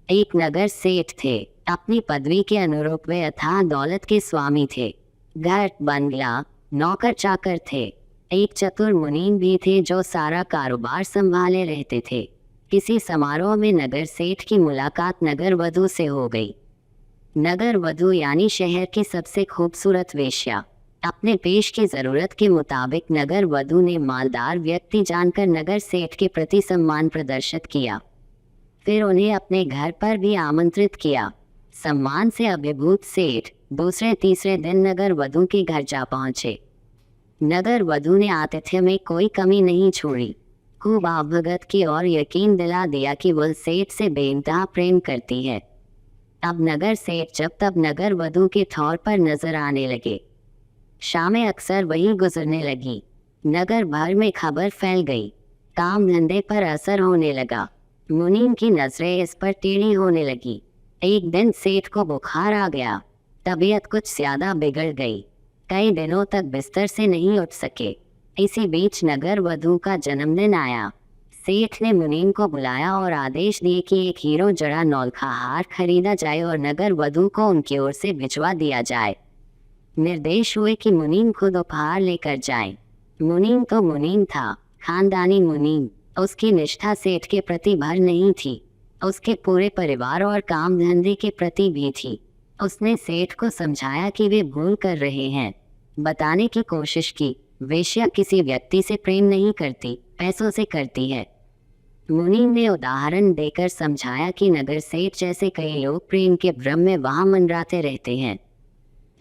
एक नगर सेठ थे। अपनी पदवी के अनुरूप वे अथाह दौलत के स्वामी थे। घर, बंगला, नौकर चाकर थे। एक चतुर मुनीम भी थे जो सारा कारोबार संभाले रहते थे। किसी समारोह में नगर सेठ की मुलाकात नगर वधू से हो गई। नगर वधू यानी शहर की सबसे खूबसूरत वेश्या। अपने पेश की जरूरत के मुताबिक नगर वधू ने मालदार व्यक्ति जानकर नगर सेठ के प्रति सम्मान प्रदर्शित किया। फिर उन्हें अपने घर पर भी आमंत्रित किया। सम्मान से अभिभूत सेठ दूसरे तीसरे दिन नगर वधू के घर जा पहुंचे। नगर वधू ने आतिथ्य में कोई कमी नहीं छोड़ी। खूब आवभगत की और यकीन दिला दिया कि वह सेठ से बेइंतहा प्रेम करती है। अब नगर सेठ जब तब नगर वधू के तौर पर नजर आने लगे। शामें अक्सर वही गुजरने लगी। नगर भर में खबर फैल गई। काम धंधे पर असर होने लगा। मुनीम की नजरें इस पर टेढ़ी होने लगी। एक दिन सेठ को बुखार आ गया। तबीयत कुछ ज्यादा बिगड़ गई। कई दिनों तक बिस्तर से नहीं उठ सके। इसी बीच नगर वधू का जन्मदिन आया। सेठ ने मुनीम को बुलाया और आदेश दिए कि एक हीरो जड़ा नौलखा हार खरीदा जाए और नगर वधू को उनकी ओर से भिजवा दिया जाए। निर्देश हुए कि मुनीम खुद उपहार लेकर जाए। मुनीम तो मुनीम था, खानदानी मुनीम। उसकी निष्ठा सेठ के प्रति भर नहीं थी, उसके पूरे परिवार और काम धंधे के प्रति भी थी। उसने सेठ को समझाया कि वे भूल कर रहे हैं। बताने की कोशिश की, वेश्या किसी व्यक्ति से प्रेम नहीं करती, पैसों से करती है। मुनीम ने उदाहरण देकर समझाया कि नगर सेठ जैसे कई लोग प्रेम के भ्रम में वहां मंडराते रहते हैं।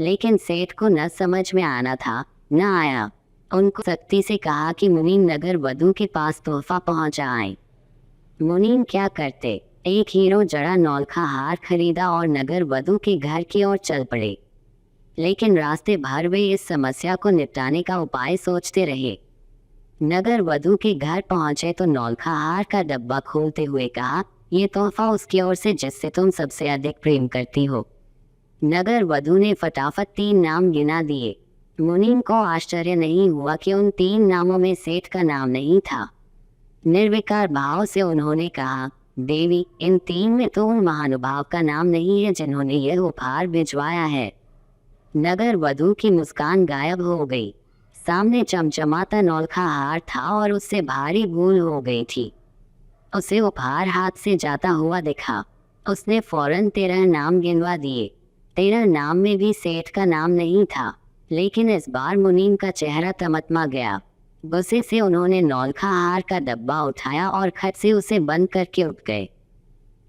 लेकिन सेठ को न समझ में आना था, न आया। उनको सख्ती से कहा कि मुनीम नगर वधू के पास तोहफा पहुंचाएं। मुनीम क्या करते, एक हीरो जड़ा नौलखा हार खरीदा और नगर वधू के घर की ओर चल पड़े। लेकिन रास्ते भर वे इस समस्या को निपटाने का उपाय सोचते रहे। नगर वधू के घर पहुंचे तो नौलखा हार का डब्बा खोलते हुए कहा, ये तोहफा उसकी ओर से जिससे तुम सबसे अधिक प्रेम करती हो। नगर वधू ने फटाफट 3 नाम गिना दिए। मुनीम को आश्चर्य नहीं हुआ कि उन 3 नामों में सेठ का नाम नहीं था। निर्विकार भाव से उन्होंने कहा, देवी, इन 3 में तो उन महानुभाव का नाम नहीं है जिन्होंने यह उपहार भिजवाया है। नगर वधू की मुस्कान गायब हो गई। सामने चमचमाता नौलखा हार था और उससे भारी भूल हो गई थी। उसे उपहार हाथ से जाता हुआ दिखा। उसने फौरन 13 नाम गिनवा दिए। 13 नाम में भी सेठ का नाम नहीं था। लेकिन इस बार मुनीम का चेहरा तमतमा गया। गुस्से से उन्होंने नौलखा हार का डब्बा उठाया और खट से उसे बंद करके उठ गए।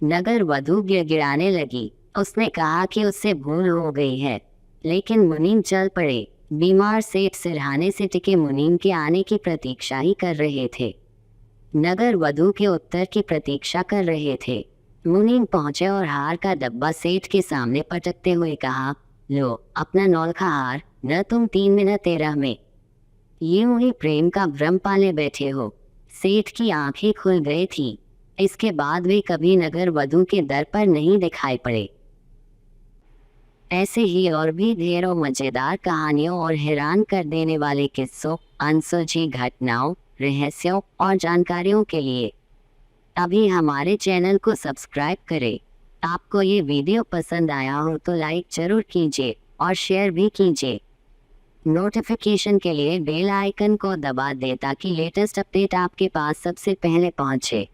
नगर वधू गिड़गिड़ाने लगी। उसने कहा कि उससे भूल हो गई है। लेकिन मुनीम चल पड़े। बीमार सेठ सिरहाने से टिके मुनीम के आने की प्रतीक्षा ही कर रहे थे। नगर वधू के उत्तर की प्रतीक्षा कर रहे थे। मुनीम पहुंचे और हार का डब्बा सेठ के सामने पटकते हुए कहा, लो अपना नौलखा हार, न तुम 3 में न 13 में। यूं ही प्रेम का भ्रम पाले बैठे हो। सेठ की आंखें खुल गई थी। इसके बाद वे कभी नगर वधू के दर पर नहीं दिखाई पड़े। ऐसे ही और भी ढेरों मजेदार कहानियों और हैरान कर देने वाले किस्सों, अनसुलझी घटनाओं, रहस्यों और जानकारियों के लिए अभी हमारे चैनल को सब्सक्राइब करें। आपको ये वीडियो पसंद आया हो तो लाइक जरूर कीजिए और शेयर भी कीजिए। नोटिफिकेशन के लिए बेल आइकन को दबा दें ताकि लेटेस्ट अपडेट आपके पास सबसे पहले पहुंचे।